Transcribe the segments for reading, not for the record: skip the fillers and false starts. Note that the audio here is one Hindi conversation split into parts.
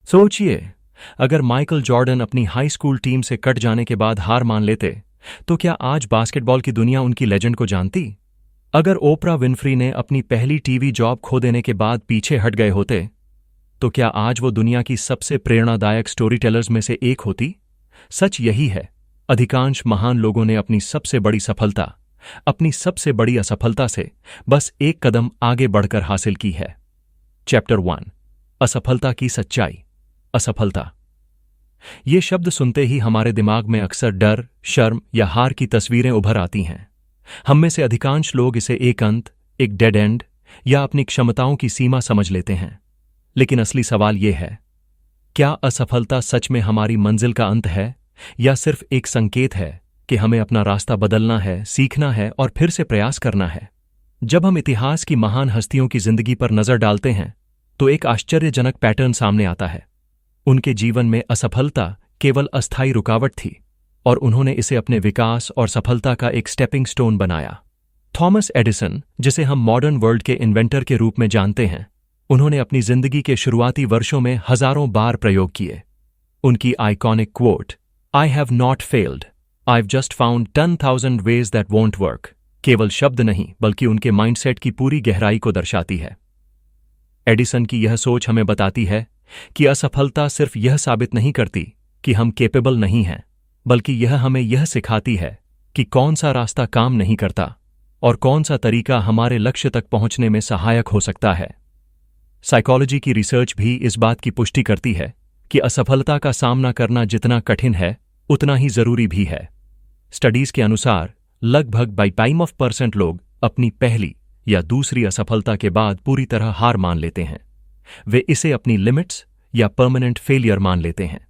सोचिए, अगर माइकल जॉर्डन अपनी हाई स्कूल टीम से कट जाने के बाद हार मान लेते, तो क्या आज बास्केटबॉल की दुनिया उनकी लेजेंड को जानती? अगर ओपरा विनफ्री ने अपनी पहली टीवी जॉब खो देने के बाद पीछे हट गए होते, तो क्या आज वो दुनिया की सबसे प्रेरणादायक स्टोरी टेलर्स में से एक होती? सच यही है, अधिकांश महान लोगों ने अपनी सबसे बड़ी सफलता अपनी सबसे बड़ी असफलता से बस एक कदम आगे बढ़कर हासिल की है। चैप्टर 1, असफलता की सच्चाई। असफलता। ये शब्द सुनते ही हमारे दिमाग में अक्सर डर, शर्म या हार की तस्वीरें उभर आती हैं। हम में से अधिकांश लोग इसे एक अंत, एक डेड एंड या अपनी क्षमताओं की सीमा समझ लेते हैं। लेकिन असली सवाल यह है, क्या असफलता सच में हमारी मंजिल का अंत है, या सिर्फ एक संकेत है कि हमें अपना रास्ता बदलना है, सीखना है और फिर से प्रयास करना है? जब हम इतिहास की महान हस्तियों की जिंदगी पर नजर डालते हैं, तो एक आश्चर्यजनक पैटर्न सामने आता है। उनके जीवन में असफलता केवल अस्थायी रुकावट थी, और उन्होंने इसे अपने विकास और सफलता का एक स्टेपिंग स्टोन बनाया। थॉमस एडिसन, जिसे हम मॉडर्न वर्ल्ड के इन्वेंटर के रूप में जानते हैं, उन्होंने अपनी जिंदगी के शुरुआती वर्षों में हजारों बार प्रयोग किए। उनकी iconic quote, "I have not failed, I've just found 10,000 ways that won't work" केवल शब्द नहीं बल्कि उनके माइंडसेट की पूरी गहराई को दर्शाती है। एडिसन की यह सोच हमें बताती है कि असफलता सिर्फ यह साबित नहीं करती कि हम केपेबल नहीं हैं, बल्कि यह हमें यह सिखाती है कि कौन सा रास्ता काम नहीं करता और कौन सा तरीका हमारे लक्ष्य तक पहुंचने में सहायक हो सकता है। साइकोलॉजी की रिसर्च भी इस बात की पुष्टि करती है कि असफलता का सामना करना जितना कठिन है, उतना ही जरूरी भी है। स्टडीज के अनुसार लगभग 52% लोग अपनी पहली या दूसरी असफलता के बाद पूरी तरह हार मान लेते हैं। वे इसे अपनी लिमिट्स या परमानेंट फेलियर मान लेते हैं।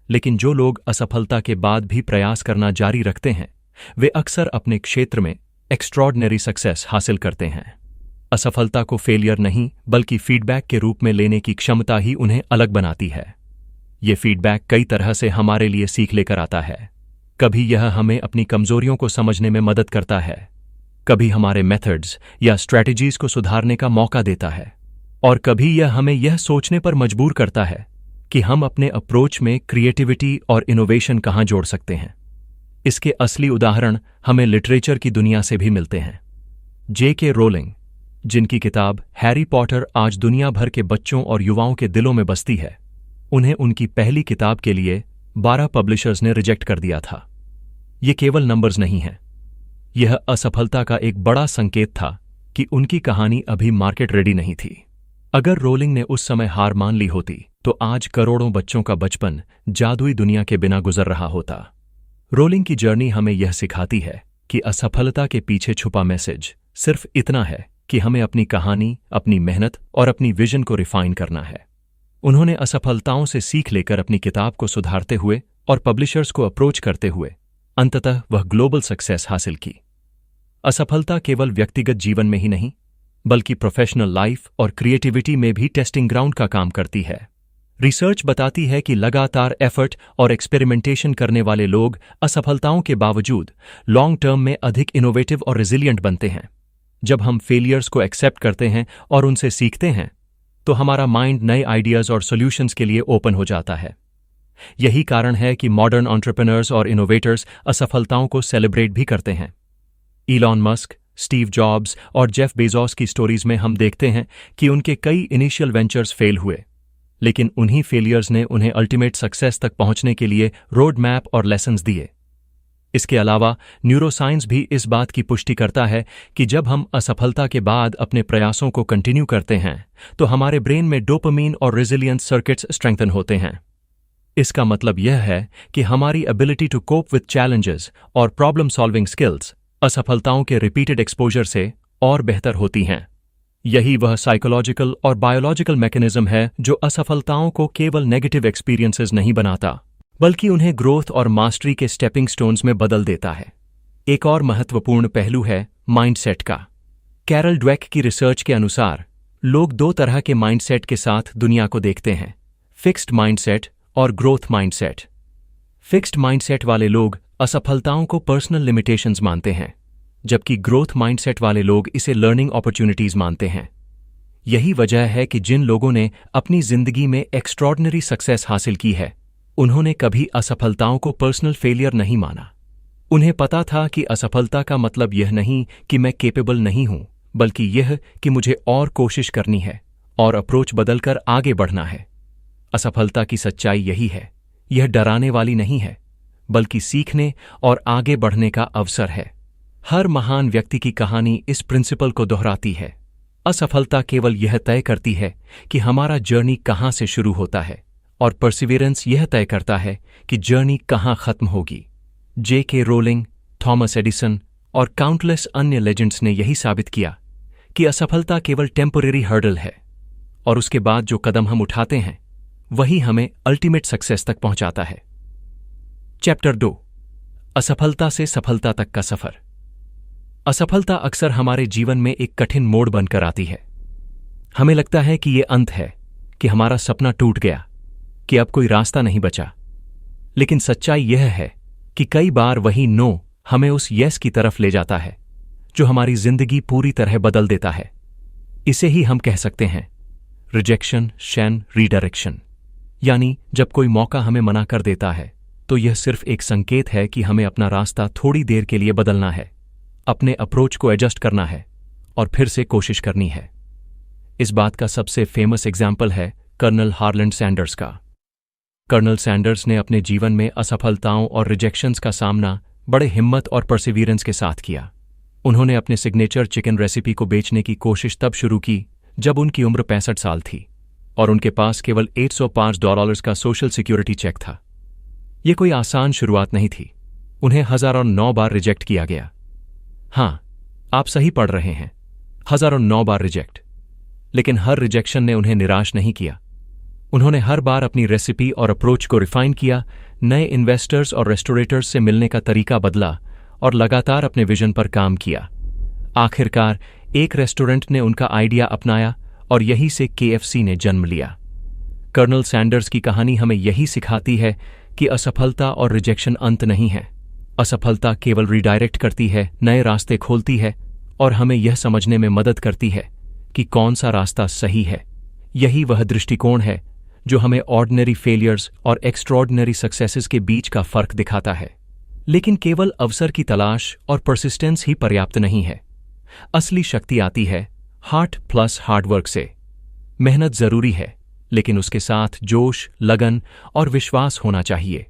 लेकिन जो लोग असफलता के बाद भी प्रयास करना जारी रखते हैं, वे अक्सर अपने क्षेत्र में एक्स्ट्रॉर्डिनरी सक्सेस हासिल करते हैं। असफलता को फेलियर नहीं बल्कि फीडबैक के रूप में लेने की क्षमता ही उन्हें अलग बनाती है। ये फीडबैक कई तरह से हमारे लिए सीख लेकर आता है। कभी यह हमें अपनी कमजोरियों को समझने में मदद करता है, कभी हमारे मेथड्स या स्ट्रैटेजीज को सुधारने का मौका देता है, और कभी यह हमें यह सोचने पर मजबूर करता है कि हम अपने अप्रोच में क्रिएटिविटी और इनोवेशन कहाँ जोड़ सकते हैं। इसके असली उदाहरण हमें लिटरेचर की दुनिया से भी मिलते हैं। J.K. रोलिंग, जिनकी किताब हैरी पॉटर आज दुनिया भर के बच्चों और युवाओं के दिलों में बसती है, उन्हें उनकी पहली किताब के लिए 12 पब्लिशर्स ने रिजेक्ट कर दिया था। ये केवल नंबर्स नहीं हैं, यह असफलता का एक बड़ा संकेत था कि उनकी कहानी अभी मार्केट रेडी नहीं थी। अगर रोलिंग ने उस समय हार मान ली होती, तो आज करोड़ों बच्चों का बचपन जादुई दुनिया के बिना गुजर रहा होता। रोलिंग की जर्नी हमें यह सिखाती है कि असफलता के पीछे छुपा मैसेज सिर्फ इतना है कि हमें अपनी कहानी, अपनी मेहनत और अपनी विजन को रिफाइन करना है। उन्होंने असफलताओं से सीख लेकर अपनी किताब को सुधारते हुए और पब्लिशर्स को अप्रोच करते हुए अंततः वह ग्लोबल सक्सेस हासिल की। असफलता केवल व्यक्तिगत जीवन में ही नहीं, बल्कि प्रोफेशनल लाइफ और क्रिएटिविटी में भी टेस्टिंग ग्राउंड का काम करती है। रिसर्च बताती है कि लगातार एफर्ट और एक्सपेरिमेंटेशन करने वाले लोग असफलताओं के बावजूद लॉन्ग टर्म में अधिक इनोवेटिव और रेजिलिएंट बनते हैं। जब हम फेलियर्स को एक्सेप्ट करते हैं और उनसे सीखते हैं, तो हमारा माइंड नए आइडियाज और सॉल्यूशंस के लिए ओपन हो जाता है। यही कारण है कि मॉडर्न एंटरप्रेन्योर्स और इनोवेटर्स असफलताओं को सेलिब्रेट भी करते हैं। इलॉन मस्क, स्टीव जॉब्स और जेफ बेजोस की स्टोरीज में हम देखते हैं कि उनके कई इनिशियल वेंचर्स फेल हुए, लेकिन उन्हीं फेलियर्स ने उन्हें अल्टीमेट सक्सेस तक पहुंचने के लिए रोड मैप और लेसन्स दिए। इसके अलावा न्यूरोसाइंस भी इस बात की पुष्टि करता है कि जब हम असफलता के बाद अपने प्रयासों को कंटिन्यू करते हैं, तो हमारे ब्रेन में डोपामीन और रेजिलियंस सर्किट्स स्ट्रेंथन होते हैं। इसका मतलब यह है कि हमारी ability to cope with challenges और प्रॉब्लम सॉल्विंग स्किल्स असफलताओं के रिपीटेड एक्सपोजर से और बेहतर होती हैं। यही वह साइकोलॉजिकल और बायोलॉजिकल मैकेनिज्म है जो असफलताओं को केवल नेगेटिव एक्सपीरियंसेस नहीं बनाता, बल्कि उन्हें ग्रोथ और मास्टरी के स्टेपिंग स्टोन्स में बदल देता है। एक और महत्वपूर्ण पहलू है माइंडसेट का। कैरल ड्वेक की रिसर्च के अनुसार लोग 2 तरह के माइंडसेट के साथ दुनिया को देखते हैं, फिक्स्ड माइंडसेट और ग्रोथ माइंडसेट। फिक्स्ड माइंडसेट वाले लोग असफलताओं को पर्सनल लिमिटेशंस मानते हैं, जबकि ग्रोथ माइंडसेट वाले लोग इसे लर्निंग अपॉर्चुनिटीज मानते हैं। यही वजह है कि जिन लोगों ने अपनी जिंदगी में एक्स्ट्रॉर्डिनरी सक्सेस हासिल की है, उन्होंने कभी असफलताओं को पर्सनल फेलियर नहीं माना। उन्हें पता था कि असफलता का मतलब यह नहीं कि मैं केपेबल नहीं हूं, बल्कि यह कि मुझे और कोशिश करनी है और अप्रोच बदलकर आगे बढ़ना है। असफलता की सच्चाई यही है, यह डराने वाली नहीं है, बल्कि सीखने और आगे बढ़ने का अवसर है। हर महान व्यक्ति की कहानी इस प्रिंसिपल को दोहराती है। असफलता केवल यह तय करती है कि हमारा जर्नी कहाँ से शुरू होता है, और परसिवियरेंस यह तय करता है कि जर्नी कहाँ खत्म होगी। J.K. रोलिंग, थॉमस एडिसन और काउंटलेस अन्य लेजेंड्स ने यही साबित किया कि असफलता केवल टेम्परेरी हर्डल है, और उसके बाद जो कदम हम उठाते हैं वही हमें अल्टीमेट सक्सेस तक पहुंचाता है। चैप्टर 2, असफलता से सफलता तक का सफर। असफलता अक्सर हमारे जीवन में एक कठिन मोड़ बनकर आती है। हमें लगता है कि यह अंत है, कि हमारा सपना टूट गया, कि अब कोई रास्ता नहीं बचा। लेकिन सच्चाई यह है कि कई बार वही नो हमें उस यस की तरफ ले जाता है जो हमारी जिंदगी पूरी तरह बदल देता है। इसे ही हम कह सकते हैं रिजेक्शन शैन रीडायरेक्शन। यानी जब कोई मौका हमें मना कर देता है तो यह सिर्फ एक संकेत है कि हमें अपना रास्ता थोड़ी देर के लिए बदलना है, अपने अप्रोच को एडजस्ट करना है और फिर से कोशिश करनी है। इस बात का सबसे फेमस एग्जाम्पल है कर्नल हार्लैंड सैंडर्स का। कर्नल सैंडर्स ने अपने जीवन में असफलताओं और रिजेक्शंस का सामना बड़े हिम्मत और परसिवियरेंस के साथ किया। उन्होंने अपने सिग्नेचर चिकन रेसिपी को बेचने की कोशिश तब शुरू की जब उनकी उम्र 65 साल थी और उनके पास केवल $805 का सोशल सिक्योरिटी चेक था। यह कोई आसान शुरुआत नहीं थी। उन्हें 1009 बार रिजेक्ट किया गया। हाँ, आप सही पढ़ रहे हैं, 1009 बार रिजेक्ट। लेकिन हर रिजेक्शन ने उन्हें निराश नहीं किया। उन्होंने हर बार अपनी रेसिपी और अप्रोच को रिफाइन किया, नए इन्वेस्टर्स और रेस्टोरेटर्स से मिलने का तरीका बदला और लगातार अपने विजन पर काम किया। आखिरकार एक रेस्टोरेंट ने उनका आइडिया अपनाया और यहीं से KFC ने जन्म लिया। कर्नल सैंडर्स की कहानी हमें यही सिखाती है कि असफलता और रिजेक्शन अंत नहीं है। असफलता केवल रिडायरेक्ट करती है, नए रास्ते खोलती है और हमें यह समझने में मदद करती है कि कौन सा रास्ता सही है। यही वह दृष्टिकोण है जो हमें ऑर्डिनरी फेलियर्स और एक्स्ट्रॉर्डिनरी सक्सेसेस के बीच का फर्क दिखाता है। लेकिन केवल अवसर की तलाश और परसिस्टेंस ही पर्याप्त नहीं है। असली शक्ति आती है हार्ट प्लस हार्डवर्क से। मेहनत जरूरी है, लेकिन उसके साथ जोश, लगन और विश्वास होना चाहिए।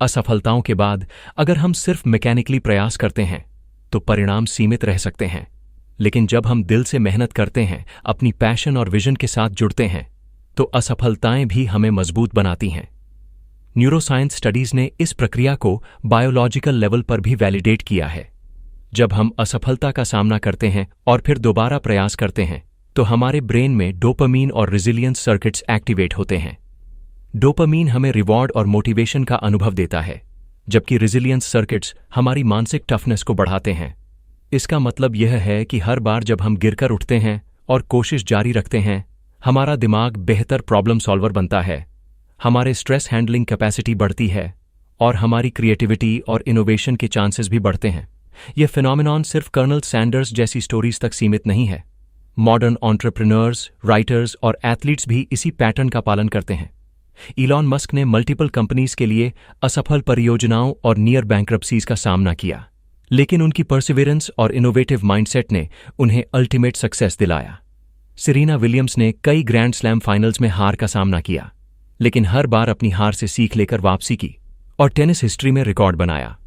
असफलताओं के बाद अगर हम सिर्फ मैकेनिकली प्रयास करते हैं तो परिणाम सीमित रह सकते हैं। लेकिन जब हम दिल से मेहनत करते हैं, अपनी पैशन और विजन के साथ जुड़ते हैं, तो असफलताएं भी हमें मजबूत बनाती हैं। न्यूरोसाइंस स्टडीज ने इस प्रक्रिया को बायोलॉजिकल लेवल पर भी वैलिडेट किया है। जब हम असफलता का सामना करते हैं और फिर दोबारा प्रयास करते हैं, तो हमारे ब्रेन में डोपामीन और रेजिलियंस सर्किट्स एक्टिवेट होते हैं। डोपामीन हमें रिवॉर्ड और मोटिवेशन का अनुभव देता है, जबकि रेजिलियंस सर्किट्स हमारी मानसिक टफनेस को बढ़ाते हैं। इसका मतलब यह है कि हर बार जब हम गिरकर उठते हैं और कोशिश जारी रखते हैं, हमारा दिमाग बेहतर प्रॉब्लम सॉल्वर बनता है, हमारे स्ट्रेस हैंडलिंग कैपेसिटी बढ़ती है और हमारी क्रिएटिविटी और इनोवेशन के चांसेस भी बढ़ते हैं। यह फिनोमिनॉन सिर्फ कर्नल सैंडर्स जैसी स्टोरीज तक सीमित नहीं है। मॉडर्न एंटरप्रेन्योर्स, राइटर्स और एथलीट्स भी इसी पैटर्न का पालन करते हैं। इलॉन मस्क ने मल्टीपल कंपनीज के लिए असफल परियोजनाओं और नियर बैंक्रप्सीज का सामना किया, लेकिन उनकी परसिवियरेंस और इनोवेटिव माइंडसेट ने उन्हें अल्टीमेट सक्सेस दिलाया। सेरेना विलियम्स ने कई ग्रैंड स्लैम फाइनल्स में हार का सामना किया, लेकिन हर बार अपनी हार से सीख लेकर वापसी की और टेनिस हिस्ट्री में रिकॉर्ड बनाया।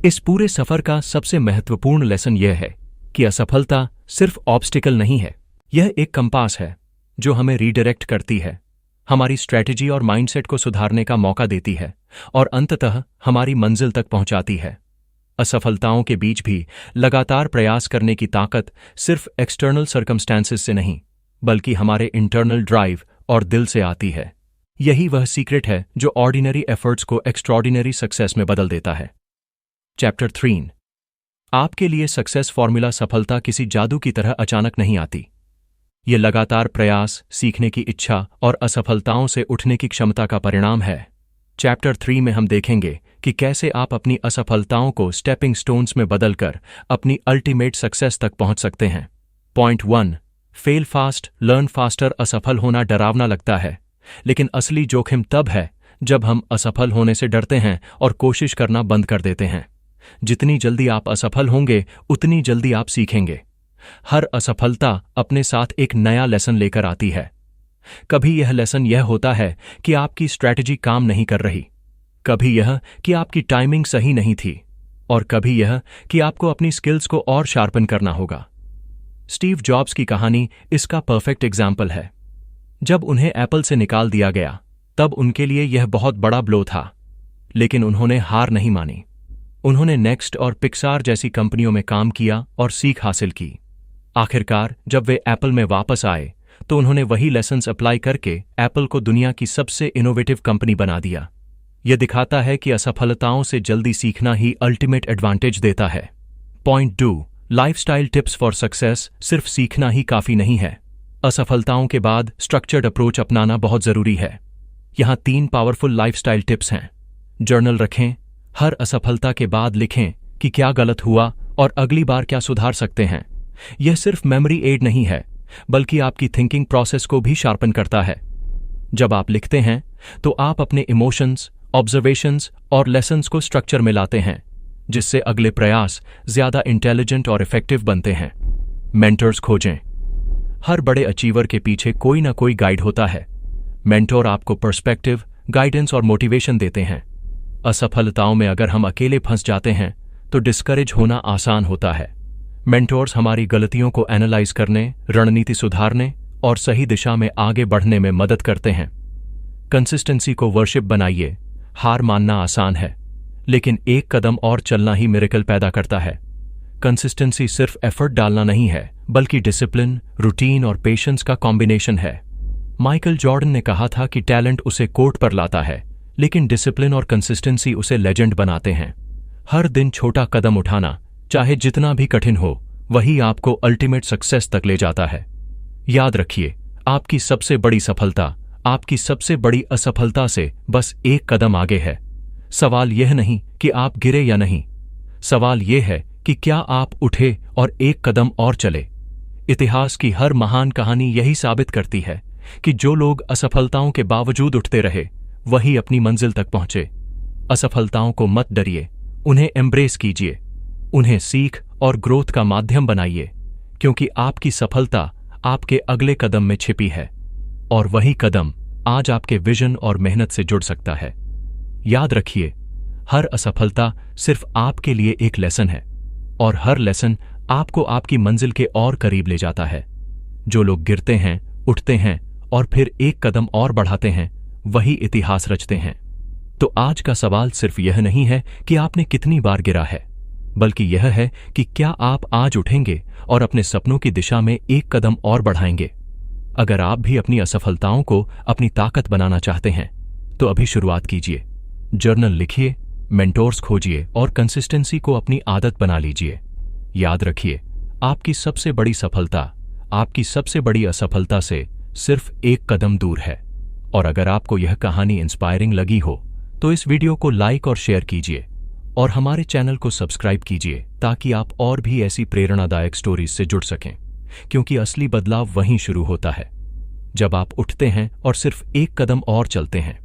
इस पूरे सफर का सबसे महत्वपूर्ण लेसन यह है कि असफलता सिर्फ ऑब्स्टिकल नहीं है, यह एक कंपास है जो हमें रीडायरेक्ट करती है, हमारी स्ट्रैटेजी और माइंडसेट को सुधारने का मौका देती है और अंततः हमारी मंजिल तक पहुंचाती है। असफलताओं के बीच भी लगातार प्रयास करने की ताकत सिर्फ एक्सटर्नल सर्कमस्टेंसेस से नहीं, बल्कि हमारे इंटरनल ड्राइव और दिल से आती है। यही वह सीक्रेट है जो ऑर्डिनरी एफर्ट्स को एक्स्ट्रॉर्डिनरी सक्सेस में बदल देता है। चैप्टर 3। आपके लिए सक्सेस फॉर्मूला सफलता किसी जादू की तरह अचानक नहीं आती। यह लगातार प्रयास, सीखने की इच्छा और असफलताओं से उठने की क्षमता का परिणाम है। चैप्टर 3 में हम देखेंगे कि कैसे आप अपनी असफलताओं को स्टेपिंग स्टोन्स में बदलकर अपनी अल्टीमेट सक्सेस तक पहुंच सकते हैं। Point 1, fail fast learn faster असफल होना डरावना लगता है, लेकिन असली जोखिम तब है जब हम असफल होने से डरते हैं और कोशिश करना बंद कर देते हैं। जितनी जल्दी आप असफल होंगे उतनी जल्दी आप सीखेंगे। हर असफलता अपने साथ एक नया लेसन लेकर आती है। कभी यह लेसन यह होता है कि आपकी स्ट्रैटेजी काम नहीं कर रही, कभी यह कि आपकी टाइमिंग सही नहीं थी, और कभी यह कि आपको अपनी स्किल्स को और शार्पन करना होगा। स्टीव जॉब्स की कहानी इसका परफेक्ट एग्जाम्पल है। जब उन्हें एप्पल से निकाल दिया गया तब उनके लिए यह बहुत बड़ा ब्लो था, लेकिन उन्होंने हार नहीं मानी। उन्होंने नेक्स्ट और पिक्सार जैसी कंपनियों में काम किया और सीख हासिल की। आखिरकार जब वे एप्पल में वापस आए तो उन्होंने वही लेसन्स अप्लाई करके एप्पल को दुनिया की सबसे इनोवेटिव कंपनी बना दिया। यह दिखाता है कि असफलताओं से जल्दी सीखना ही अल्टीमेट एडवांटेज देता है। Point 2 lifestyle tips for success. सिर्फ सीखना ही काफी नहीं है। असफलताओं के बाद स्ट्रक्चर्ड अप्रोच अपनाना बहुत जरूरी है। यहां 3 पावरफुल लाइफस्टाइल टिप्स हैं। जर्नल रखें, हर असफलता के बाद लिखें कि क्या गलत हुआ और अगली बार क्या सुधार सकते हैं। यह सिर्फ मेमोरी एड नहीं है, बल्कि आपकी थिंकिंग प्रोसेस को भी शार्पन करता है। जब आप लिखते हैं तो आप अपने इमोशंस, ऑब्जर्वेशंस और लेसन्स को स्ट्रक्चर में लाते हैं, जिससे अगले प्रयास ज्यादा इंटेलिजेंट और इफेक्टिव बनते हैं। मेंटर्स खोजें। हर बड़े अचीवर के पीछे कोई ना कोई गाइड होता है। मेंटोर आपको पर्सपेक्टिव, गाइडेंस और मोटिवेशन देते हैं। असफलताओं में अगर हम अकेले फंस जाते हैं तो डिस्करेज होना आसान होता है। मेंटोर्स हमारी गलतियों को एनालाइज करने, रणनीति सुधारने और सही दिशा में आगे बढ़ने में मदद करते हैं। कंसिस्टेंसी को वर्शिप बनाइए। हार मानना आसान है, लेकिन एक कदम और चलना ही मिरेकल पैदा करता है। कंसिस्टेंसी सिर्फ एफर्ट डालना नहीं है, बल्कि डिसिप्लिन, रूटीन और पेशेंस का कॉम्बिनेशन है। माइकल जॉर्डन ने कहा था कि टैलेंट उसे कोर्ट पर लाता है, लेकिन डिसिप्लिन और कंसिस्टेंसी उसे लेजेंड बनाते हैं। हर दिन छोटा कदम उठाना, चाहे जितना भी कठिन हो, वही आपको अल्टीमेट सक्सेस तक ले जाता है। याद रखिए, आपकी सबसे बड़ी सफलता आपकी सबसे बड़ी असफलता से बस एक कदम आगे है। सवाल यह नहीं कि आप गिरे या नहीं, सवाल यह है कि क्या आप उठे और एक कदम और चले। इतिहास की हर महान कहानी यही साबित करती है कि जो लोग असफलताओं के बावजूद उठते रहे, वही अपनी मंजिल तक पहुंचे। असफलताओं को मत डरिए, उन्हें एम्ब्रेस कीजिए, उन्हें सीख और ग्रोथ का माध्यम बनाइए, क्योंकि आपकी सफलता आपके अगले कदम में छिपी है, और वही कदम आज आपके विजन और मेहनत से जुड़ सकता है। याद रखिए, हर असफलता सिर्फ आपके लिए एक लेसन है, और हर लेसन आपको आपकी मंजिल के और करीब ले जाता है। जो लोग गिरते हैं, उठते हैं और फिर एक कदम और बढ़ाते हैं, वही इतिहास रचते हैं। तो आज का सवाल सिर्फ यह नहीं है कि आपने कितनी बार गिरा है, बल्कि यह है कि क्या आप आज उठेंगे और अपने सपनों की दिशा में एक कदम और बढ़ाएंगे। अगर आप भी अपनी असफलताओं को अपनी ताकत बनाना चाहते हैं, तो अभी शुरुआत कीजिए। जर्नल लिखिए, मेंटोर्स खोजिए और कंसिस्टेंसी को अपनी आदत बना लीजिए। याद रखिए, आपकी सबसे बड़ी सफलता आपकी सबसे बड़ी असफलता से सिर्फ एक कदम दूर है। और अगर आपको यह कहानी इंस्पायरिंग लगी हो तो इस वीडियो को लाइक और शेयर कीजिए, और हमारे चैनल को सब्सक्राइब कीजिए, ताकि आप और भी ऐसी प्रेरणादायक स्टोरीज से जुड़ सकें, क्योंकि असली बदलाव वहीं शुरू होता है, जब आप उठते हैं और सिर्फ एक कदम और चलते हैं।